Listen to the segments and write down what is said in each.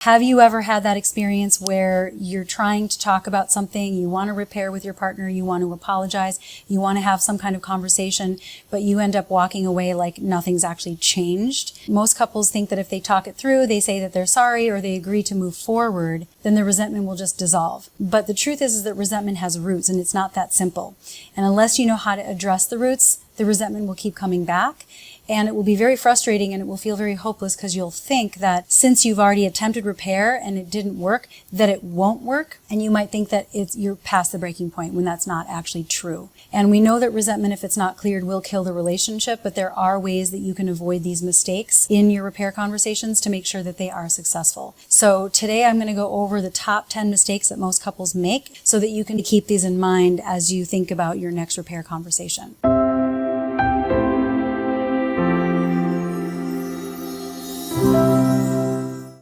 Have you ever had that experience where you're trying to talk about something, you want to repair with your partner, you want to apologize, you want to have some kind of conversation, but you end up walking away like nothing's actually changed? Most couples think that if they talk it through, they say that they're sorry or they agree to move forward, then the resentment will just dissolve. But the truth is that resentment has roots, and it's not that simple. And unless you know how to address the roots, the resentment will keep coming back. And it will be very frustrating and it will feel very hopeless because you'll think that since you've already attempted repair and it didn't work, that it won't work. And you might think that you're past the breaking point when that's not actually true. And we know that resentment, if it's not cleared, will kill the relationship, but there are ways that you can avoid these mistakes in your repair conversations to make sure that they are successful. So today I'm going to go over the top 10 mistakes that most couples make so that you can keep these in mind as you think about your next repair conversation.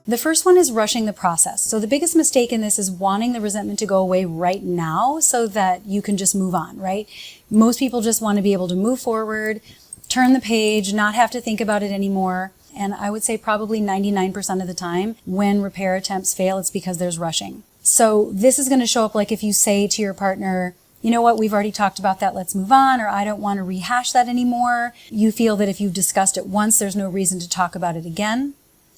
The first one is rushing the process. So the biggest mistake in this is wanting the resentment to go away right now so that you can just move on, right? Most people just want to be able to move forward, turn the page, not have to think about it anymore. And I would say probably 99% of the time when repair attempts fail, it's because there's rushing. So this is going to show up like if you say to your partner, you know what, we've already talked about that, let's move on, or I don't want to rehash that anymore. You feel that if you've discussed it once, there's no reason to talk about it again.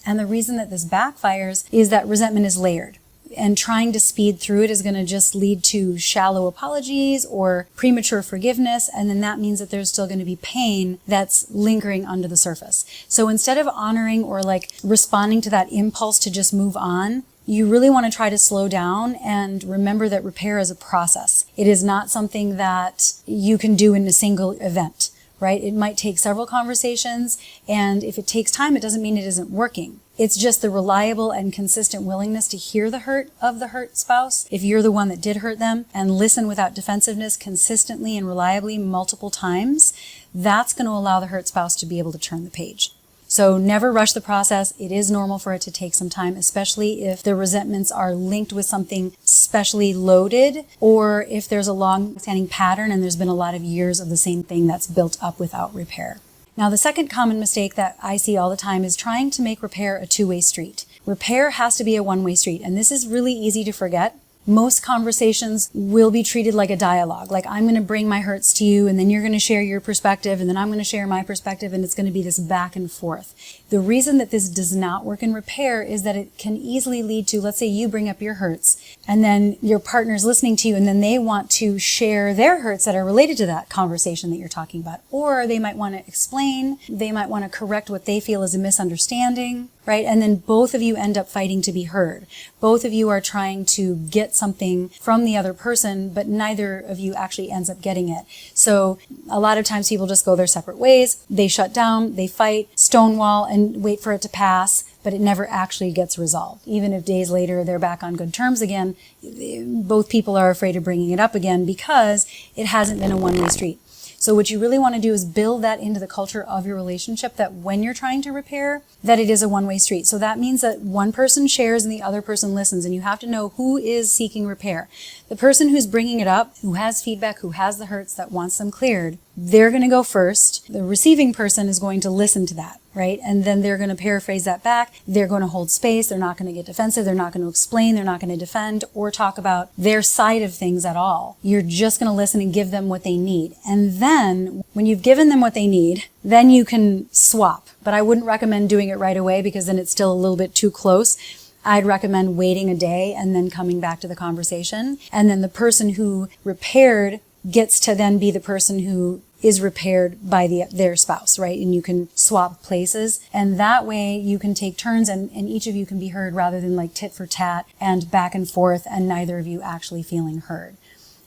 And the reason that this backfires is that resentment is layered. And trying to speed through it is going to just lead to shallow apologies or premature forgiveness. And then that means that there's still going to be pain that's lingering under the surface. So instead of honoring or like responding to that impulse to just move on, you really want to try to slow down and remember that repair is a process. It is not something that you can do in a single event. Right? It might take several conversations, and if it takes time, it doesn't mean it isn't working. It's just the reliable and consistent willingness to hear the hurt of the hurt spouse, if you're the one that did hurt them, and listen without defensiveness consistently and reliably multiple times. That's going to allow the hurt spouse to be able to turn the page. So never rush the process. It is normal for it to take some time, especially if the resentments are linked with something especially loaded, or if there's a long-standing pattern and there's been a lot of years of the same thing that's built up without repair. Now, the second common mistake that I see all the time is trying to make repair a two-way street. Repair has to be a one-way street, and this is really easy to forget. Most conversations will be treated like a dialogue. Like, I'm going to bring my hurts to you, and then you're going to share your perspective, and then I'm going to share my perspective, and it's going to be this back and forth. The reason that this does not work in repair is that it can easily lead to, let's say you bring up your hurts, and then your partner's listening to you, and then they want to share their hurts that are related to that conversation that you're talking about. Or they might want to explain, they might want to correct what they feel is a misunderstanding, right? And then both of you end up fighting to be heard. Both of you are trying to get something from the other person, but neither of you actually ends up getting it. So a lot of times people just go their separate ways. They shut down, they fight, stonewall, and wait for it to pass, but it never actually gets resolved. Even if days later they're back on good terms again, both people are afraid of bringing it up again because it hasn't been a one-way street. So what you really want to do is build that into the culture of your relationship, that when you're trying to repair, that it is a one-way street. So that means that one person shares and the other person listens, and you have to know who is seeking repair. The person who's bringing it up, who has feedback, who has the hurts, that wants them cleared, they're going to go first. The receiving person is going to listen to that, right? And then they're going to paraphrase that back. They're going to hold space. They're not going to get defensive. They're not going to explain. They're not going to defend or talk about their side of things at all. You're just going to listen and give them what they need. And then when you've given them what they need, then you can swap. But I wouldn't recommend doing it right away because then it's still a little bit too close. I'd recommend waiting a day and then coming back to the conversation. And then the person who repaired gets to then be the person who is repaired by their spouse, right? And you can swap places. And that way you can take turns and each of you can be heard rather than like tit for tat and back and forth and neither of you actually feeling heard.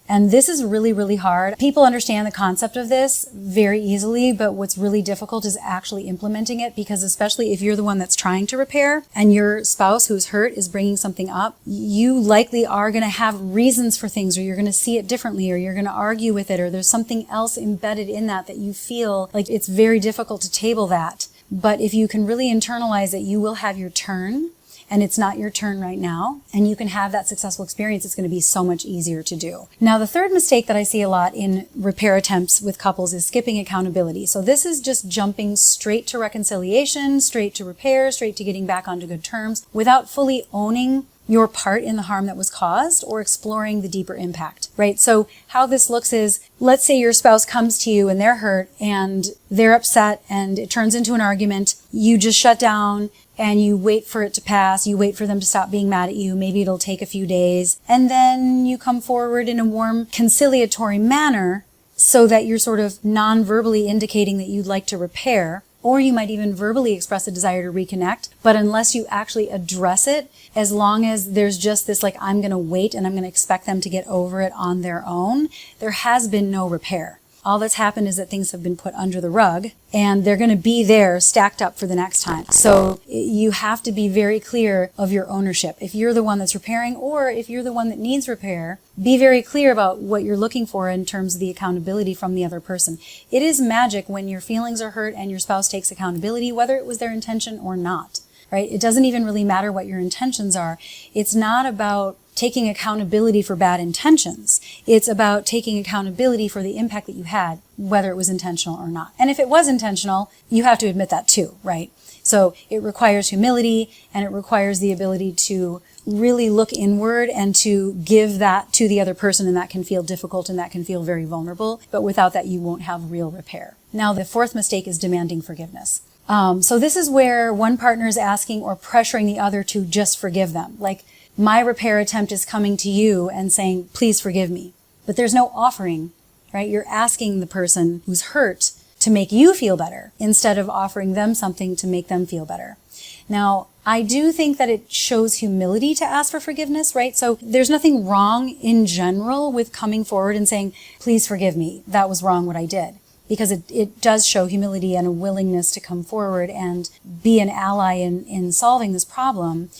And this is really, really hard. People understand the concept of this very easily, but what's really difficult is actually implementing it, because especially if you're the one that's trying to repair and your spouse who's hurt is bringing something up, you likely are going to have reasons for things, or you're going to see it differently, or you're going to argue with it, or there's something else embedded in that you feel like it's very difficult to table that. But if you can really internalize that you will have your turn, and it's not your turn right now, and you can have that successful experience, it's going to be so much easier to do. Now, the third mistake that I see a lot in repair attempts with couples is skipping accountability. So this is just jumping straight to reconciliation, straight to repair, straight to getting back onto good terms without fully owning your part in the harm that was caused or exploring the deeper impact, right? So how this looks is, let's say your spouse comes to you and they're hurt and they're upset and it turns into an argument. You just shut down and you wait for it to pass. You wait for them to stop being mad at you. Maybe it'll take a few days. And then you come forward in a warm, conciliatory manner so that you're sort of non-verbally indicating that you'd like to repair. Or you might even verbally express a desire to reconnect. But unless you actually address it, as long as there's just this like, I'm going to wait and I'm going to expect them to get over it on their own, there has been no repair. All that's happened is that things have been put under the rug and they're going to be there stacked up for the next time. So you have to be very clear of your ownership. If you're the one that's repairing or if you're the one that needs repair, be very clear about what you're looking for in terms of the accountability from the other person. It is magic when your feelings are hurt and your spouse takes accountability, whether it was their intention or not, right? It doesn't even really matter what your intentions are. It's not about taking accountability for bad intentions. It's about taking accountability for the impact that you had, whether it was intentional or not. And if it was intentional, you have to admit that too, right? So it requires humility and it requires the ability to really look inward and to give that to the other person, and that can feel difficult and that can feel very vulnerable, but without that you won't have real repair. Now, the fourth mistake is demanding forgiveness. So this is where one partner is asking or pressuring the other to just forgive them. Like, my repair attempt is coming to you and saying, please forgive me. But there's no offering, right? You're asking the person who's hurt to make you feel better instead of offering them something to make them feel better. Now, I do think that it shows humility to ask for forgiveness, right? So there's nothing wrong in general with coming forward and saying, please forgive me. That was wrong what I did. Because it does show humility and a willingness to come forward and be an ally in solving this problem.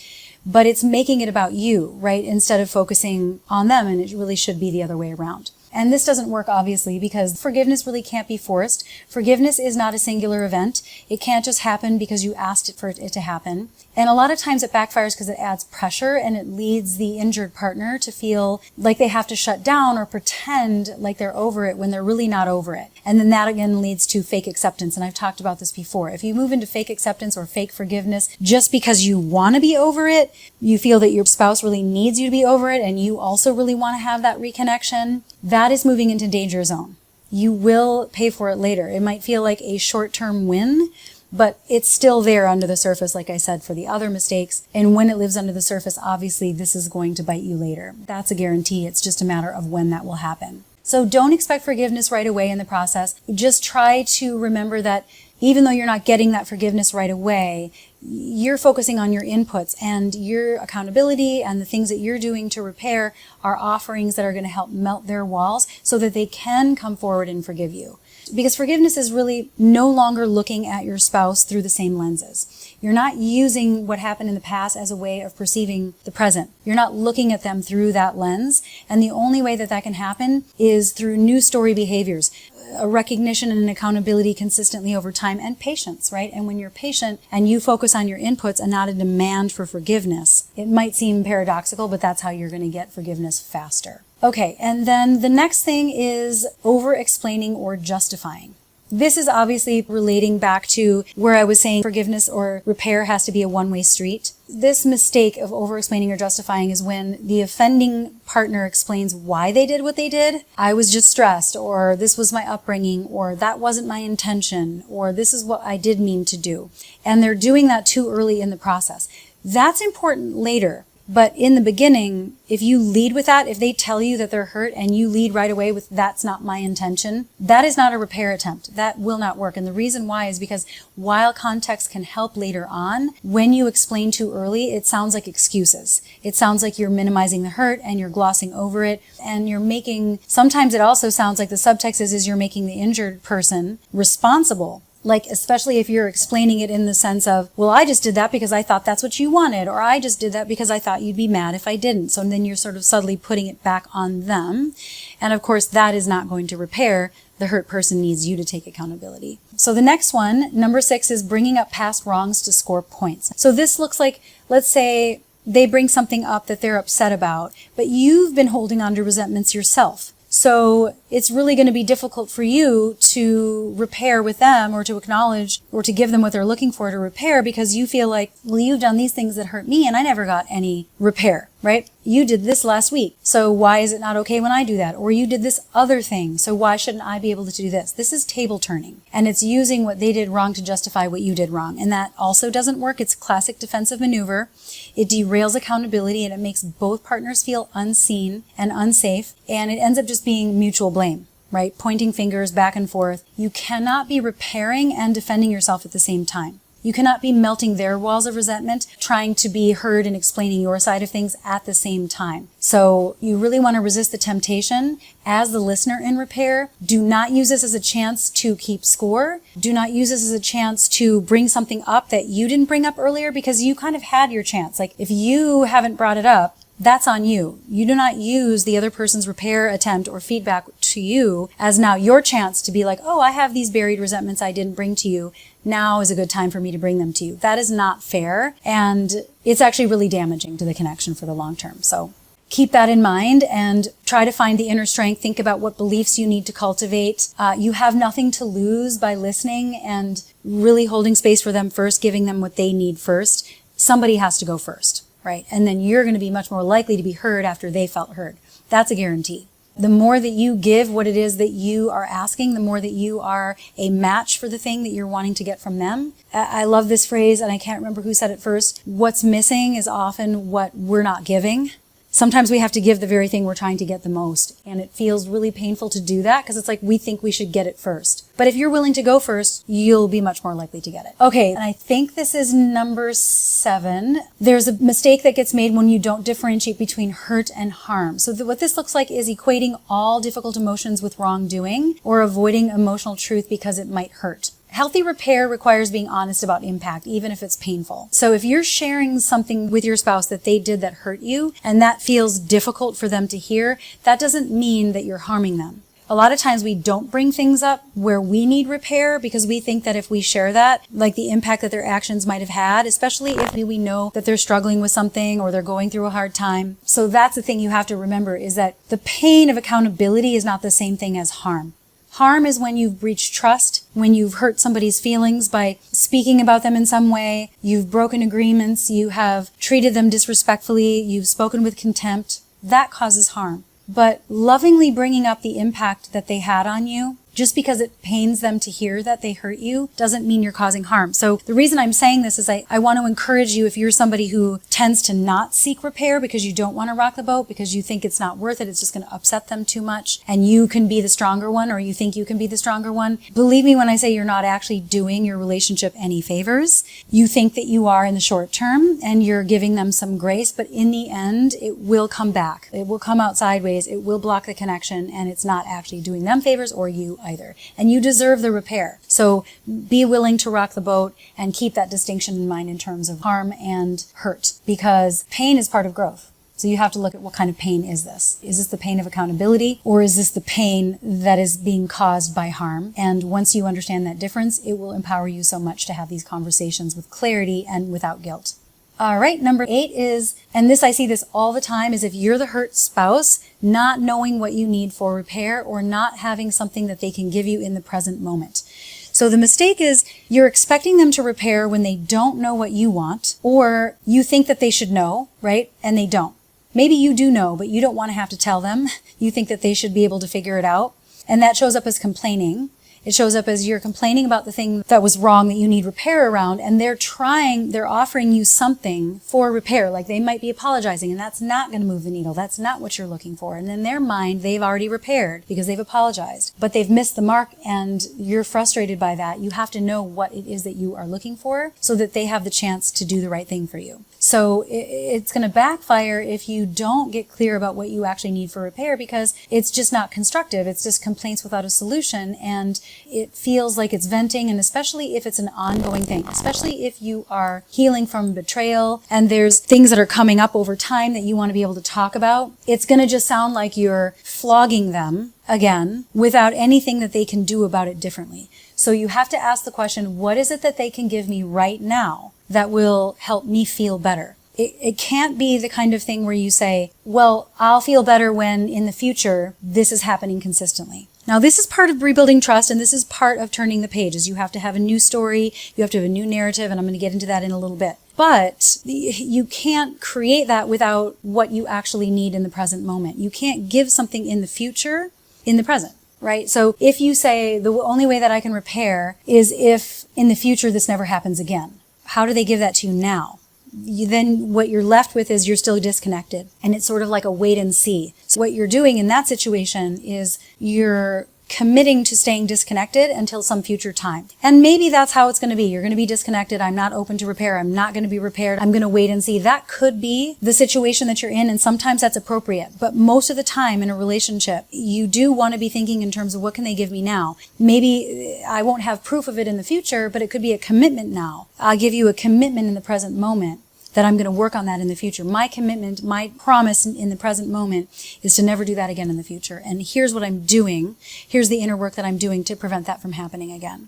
But it's making it about you, right? Instead of focusing on them, and it really should be the other way around. And this doesn't work, obviously, because forgiveness really can't be forced. Forgiveness is not a singular event. It can't just happen because you asked it for it to happen. And a lot of times it backfires because it adds pressure and it leads the injured partner to feel like they have to shut down or pretend like they're over it when they're really not over it. And then that again leads to fake acceptance. And I've talked about this before. If you move into fake acceptance or fake forgiveness just because you want to be over it, you feel that your spouse really needs you to be over it, and you also really want to have that reconnection, that is moving into danger zone. You will pay for it later. It might feel like a short-term win, but it's still there under the surface, like I said, for the other mistakes. And when it lives under the surface, obviously this is going to bite you later. That's a guarantee. It's just a matter of when that will happen. So don't expect forgiveness right away in the process. Just try to remember that even though you're not getting that forgiveness right away, you're focusing on your inputs, and your accountability and the things that you're doing to repair are offerings that are going to help melt their walls so that they can come forward and forgive you. Because forgiveness is really no longer looking at your spouse through the same lenses. You're not using what happened in the past as a way of perceiving the present. You're not looking at them through that lens. And the only way that can happen is through new story behaviors, a recognition and an accountability consistently over time, and patience, right? And when you're patient and you focus on your inputs and not a demand for forgiveness, it might seem paradoxical, but that's how you're going to get forgiveness faster. Okay, and then the next thing is over-explaining or justifying. This is obviously relating back to where I was saying forgiveness or repair has to be a one-way street. This mistake of over-explaining or justifying is when the offending partner explains why they did what they did. I was just stressed, or this was my upbringing, or that wasn't my intention, or this is what I did mean to do. And they're doing that too early in the process. That's important later. But in the beginning, if you lead with that, if they tell you that they're hurt and you lead right away with that's not my intention, that is not a repair attempt. That will not work. And the reason why is because while context can help later on, when you explain too early, it sounds like excuses. It sounds like you're minimizing the hurt and you're glossing over it, and you're making, sometimes it also sounds like the subtext is you're making the injured person responsible. Like, especially if you're explaining it in the sense of, well, I just did that because I thought that's what you wanted, or I just did that because I thought you'd be mad if I didn't. So then you're sort of subtly putting it back on them. And of course, that is not going to repair. the hurt person needs you to take accountability. So the next one, number 6, is bringing up past wrongs to score points. So this looks like, let's say they bring something up that they're upset about, but you've been holding on to resentments yourself. So it's really going to be difficult for you to repair with them, or to acknowledge, or to give them what they're looking for to repair, because you feel like, well, you've done these things that hurt me and I never got any repair, right? You did this last week, so why is it not okay when I do that? Or you did this other thing, so why shouldn't I be able to do this? This is table turning, and it's using what they did wrong to justify what you did wrong. And that also doesn't work. It's classic defensive maneuver. It derails accountability, and it makes both partners feel unseen and unsafe, and it ends up just being mutual blame, right? Pointing fingers back and forth. You cannot be repairing and defending yourself at the same time. You cannot be melting their walls of resentment, trying to be heard and explaining your side of things at the same time. So you really want to resist the temptation as the listener in repair. Do not use this as a chance to keep score. Do not use this as a chance to bring something up that you didn't bring up earlier, because you kind of had your chance. Like, if you haven't brought it up, that's on you. You do not use the other person's repair attempt or feedback to you as now your chance to be like, oh, I have these buried resentments I didn't bring to you. Now is a good time for me to bring them to you. That is not fair, and it's actually really damaging to the connection for the long term. So keep that in mind and try to find the inner strength. Think about what beliefs you need to cultivate. You have nothing to lose by listening and really holding space for them first, giving them what they need first. Somebody has to go first, right? And then you're going to be much more likely to be heard after they felt heard. That's a guarantee. The more that you give what it is that you are asking, the more that you are a match for the thing that you're wanting to get from them. I love this phrase, and I can't remember who said it first. What's missing is often what we're not giving. Sometimes we have to give the very thing we're trying to get the most, and it feels really painful to do that, because it's like we think we should get it first. But if you're willing to go first, you'll be much more likely to get it. Okay, and I think this is number 7. There's a mistake that gets made when you don't differentiate between hurt and harm. So what this looks like is equating all difficult emotions with wrongdoing, or avoiding emotional truth because it might hurt. Healthy repair requires being honest about impact, even if it's painful. So if you're sharing something with your spouse that they did that hurt you, and that feels difficult for them to hear, that doesn't mean that you're harming them. A lot of times we don't bring things up where we need repair because we think that if we share that, like the impact that their actions might have had, especially if we know that they're struggling with something or they're going through a hard time. So that's the thing you have to remember, is that the pain of accountability is not the same thing as harm. Harm is when you've breached trust, when you've hurt somebody's feelings by speaking about them in some way, you've broken agreements, you have treated them disrespectfully, you've spoken with contempt. That causes harm. But lovingly bringing up the impact that they had on you, just because it pains them to hear that they hurt you, doesn't mean you're causing harm. So the reason I'm saying this is I want to encourage you, if you're somebody who tends to not seek repair because you don't want to rock the boat, because you think it's not worth it, it's just going to upset them too much, and you can be the stronger one, or you think you can be the stronger one. Believe me when I say you're not actually doing your relationship any favors. You think that you are in the short term, and you're giving them some grace, but in the end, it will come back. It will come out sideways. It will block the connection, and it's not actually doing them favors or you either. And you deserve the repair. So be willing to rock the boat and keep that distinction in mind in terms of harm and hurt, because pain is part of growth. So you have to look at what kind of pain is this. Is this the pain of accountability, or is this the pain that is being caused by harm? And once you understand that difference, it will empower you so much to have these conversations with clarity and without guilt. All right, number 8 is, and this I see this all the time, is if you're the hurt spouse, not knowing what you need for repair, or not having something that they can give you in the present moment. So the mistake is you're expecting them to repair when they don't know what you want, or you think that they should know, right? And they don't. Maybe you do know, but you don't want to have to tell them. You think that they should be able to figure it out. And that shows up as complaining. It shows up as you're complaining about the thing that was wrong that you need repair around, and they're offering you something for repair. Like they might be apologizing, and that's not going to move the needle. That's not what you're looking for. And in their mind, they've already repaired because they've apologized, but they've missed the mark, and you're frustrated by that. You have to know what it is that you are looking for so that they have the chance to do the right thing for you. So it's going to backfire if you don't get clear about what you actually need for repair, because it's just not constructive. It's just complaints without a solution, and It feels like it's venting, and especially if it's an ongoing thing, especially if you are healing from betrayal and there's things that are coming up over time that you want to be able to talk about, it's going to just sound like you're flogging them again without anything that they can do about it differently. So you have to ask the question, what is it that they can give me right now that will help me feel better? It can't be the kind of thing where you say, well, I'll feel better when in the future this is happening consistently. Now, this is part of rebuilding trust, and this is part of turning the pages. You have to have a new story, you have to have a new narrative, and I'm going to get into that in a little bit. But you can't create that without what you actually need in the present moment. You can't give something in the future in the present, right? So if you say the only way that I can repair is if in the future this never happens again, how do they give that to you now? Then what you're left with is you're still disconnected, and it's sort of like a wait and see. So what you're doing in that situation is you're committing to staying disconnected until some future time. And maybe that's how it's going to be. You're going to be disconnected. I'm not open to repair. I'm not going to be repaired. I'm going to wait and see. That could be the situation that you're in, and sometimes that's appropriate. But most of the time in a relationship, you do want to be thinking in terms of what can they give me now? Maybe I won't have proof of it in the future, but it could be a commitment now. I'll give you a commitment in the present moment that I'm going to work on that in the future. My commitment, my promise in the present moment is to never do that again in the future. And here's what I'm doing. Here's the inner work that I'm doing to prevent that from happening again.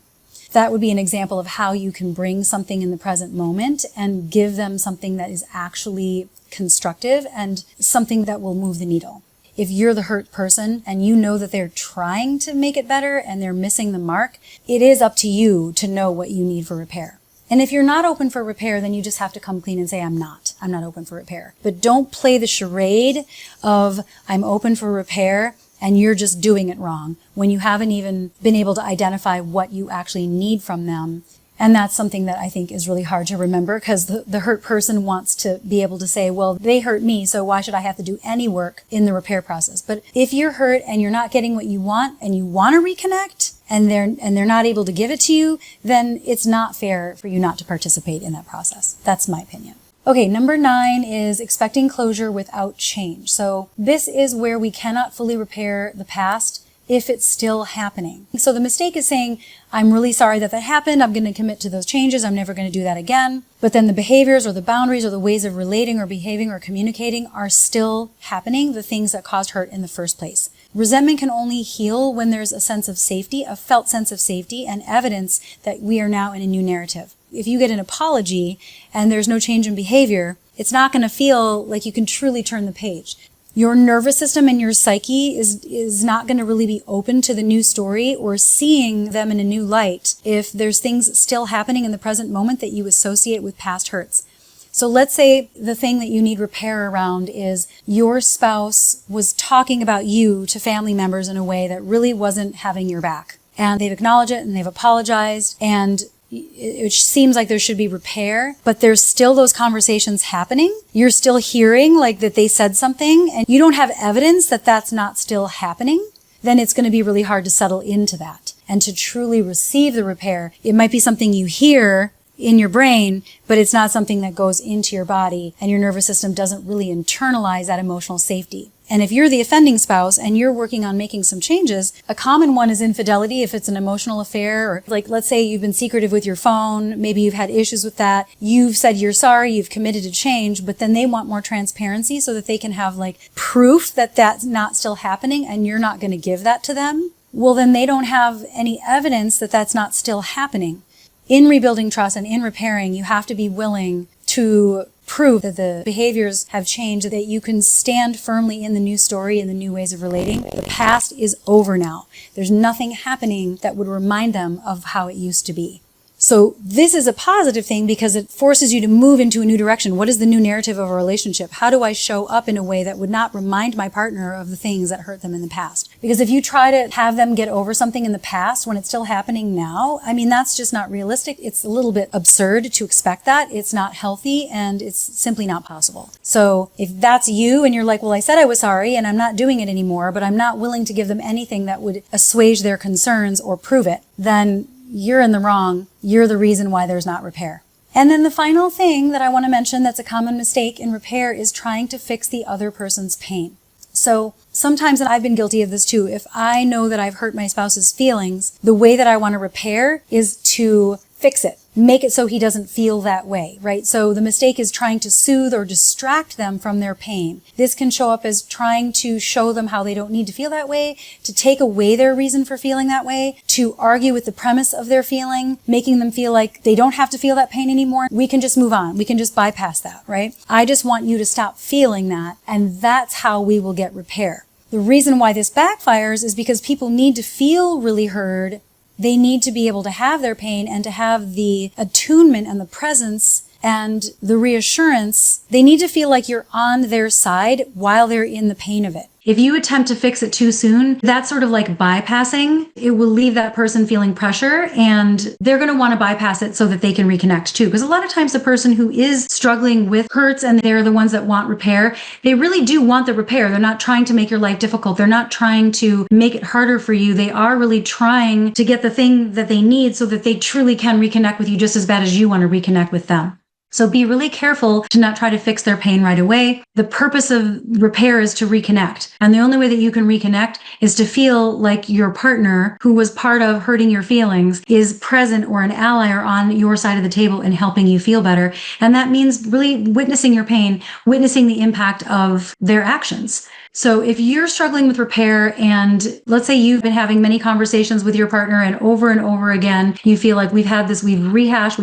That would be an example of how you can bring something in the present moment and give them something that is actually constructive and something that will move the needle. If you're the hurt person and you know that they're trying to make it better and they're missing the mark, it is up to you to know what you need for repair. And if you're not open for repair, then you just have to come clean and say, I'm not open for repair. But don't play the charade of I'm open for repair and you're just doing it wrong when you haven't even been able to identify what you actually need from them. And that's something that I think is really hard to remember, because the hurt person wants to be able to say, well, they hurt me, so why should I have to do any work in the repair process? But if you're hurt and you're not getting what you want and you want to reconnect and they're not able to give it to you, then it's not fair for you not to participate in that process. That's my opinion. Okay, number 9 is expecting closure without change. So this is where we cannot fully repair the past if it's still happening. So the mistake is saying, I'm really sorry that happened. I'm going to commit to those changes. I'm never going to do that again. But then the behaviors or the boundaries or the ways of relating or behaving or communicating are still happening, the things that caused hurt in the first place. Resentment can only heal when there's a sense of safety, a felt sense of safety, and evidence that we are now in a new narrative. If you get an apology and there's no change in behavior, it's not going to feel like you can truly turn the page. Your nervous system and your psyche is not going to really be open to the new story or seeing them in a new light if there's things still happening in the present moment that you associate with past hurts. So let's say the thing that you need repair around is your spouse was talking about you to family members in a way that really wasn't having your back. And they've acknowledged it and they've apologized, and it seems like there should be repair, but there's still those conversations happening. You're still hearing like that they said something and you don't have evidence that that's not still happening. Then it's going to be really hard to settle into that and to truly receive the repair. It might be something you hear in your brain, but it's not something that goes into your body, and your nervous system doesn't really internalize that emotional safety. And if you're the offending spouse and you're working on making some changes, a common one is infidelity if it's an emotional affair, or like let's say you've been secretive with your phone, maybe you've had issues with that, you've said you're sorry, you've committed to change, but then they want more transparency so that they can have like proof that that's not still happening and you're not going to give that to them. Well, then they don't have any evidence that that's not still happening. In rebuilding trust and in repairing, you have to be willing to prove that the behaviors have changed, that you can stand firmly in the new story and the new ways of relating. The past is over now. There's nothing happening that would remind them of how it used to be. So this is a positive thing because it forces you to move into a new direction. What is the new narrative of a relationship? How do I show up in a way that would not remind my partner of the things that hurt them in the past? Because if you try to have them get over something in the past when it's still happening now, I mean, that's just not realistic. It's a little bit absurd to expect that. It's not healthy and it's simply not possible. So if that's you and you're like, well, I said I was sorry and I'm not doing it anymore, but I'm not willing to give them anything that would assuage their concerns or prove it, then you're in the wrong. You're the reason why there's not repair. And then the final thing that I want to mention that's a common mistake in repair is trying to fix the other person's pain. So sometimes, and I've been guilty of this too, if I know that I've hurt my spouse's feelings, the way that I want to repair is to fix it. Make it so he doesn't feel that way, right? So the mistake is trying to soothe or distract them from their pain. This can show up as trying to show them how they don't need to feel that way, to take away their reason for feeling that way, to argue with the premise of their feeling, making them feel like they don't have to feel that pain anymore. We can just move on. We can just bypass that, right? I just want you to stop feeling that, and that's how we will get repair. The reason why this backfires is because people need to feel really heard. They need to be able to have their pain and to have the attunement and the presence and the reassurance. They need to feel like you're on their side while they're in the pain of it. If you attempt to fix it too soon, that's sort of like bypassing. It will leave that person feeling pressure, and they're going to want to bypass it so that they can reconnect too. Because a lot of times the person who is struggling with hurts and they're the ones that want repair, they really do want the repair. They're not trying to make your life difficult. They're not trying to make it harder for you. They are really trying to get the thing that they need so that they truly can reconnect with you just as bad as you want to reconnect with them. So be really careful to not try to fix their pain right away. The purpose of repair is to reconnect. And the only way that you can reconnect is to feel like your partner, who was part of hurting your feelings, is present or an ally or on your side of the table and helping you feel better. And that means really witnessing your pain, witnessing the impact of their actions. So if you're struggling with repair, and let's say you've been having many conversations with your partner and over again, you feel like we've rehashed,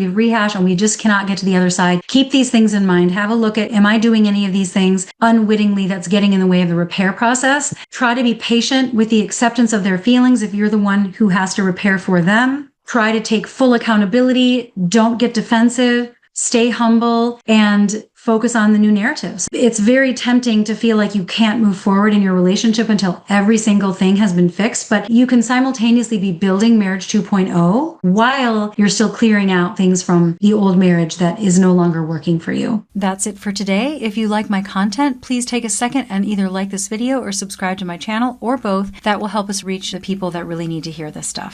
and we just cannot get to the other side. Keep these things in mind. Have a look at, am I doing any of these things unwittingly that's getting in the way of the repair process? Try to be patient with the acceptance of their feelings if you're the one who has to repair for them. Try to take full accountability. Don't get defensive. Stay humble and focus on the new narratives. It's very tempting to feel like you can't move forward in your relationship until every single thing has been fixed, but you can simultaneously be building marriage 2.0 while you're still clearing out things from the old marriage that is no longer working for you. That's it for today. If you like my content, please take a second and either like this video or subscribe to my channel, or both. That will help us reach the people that really need to hear this stuff.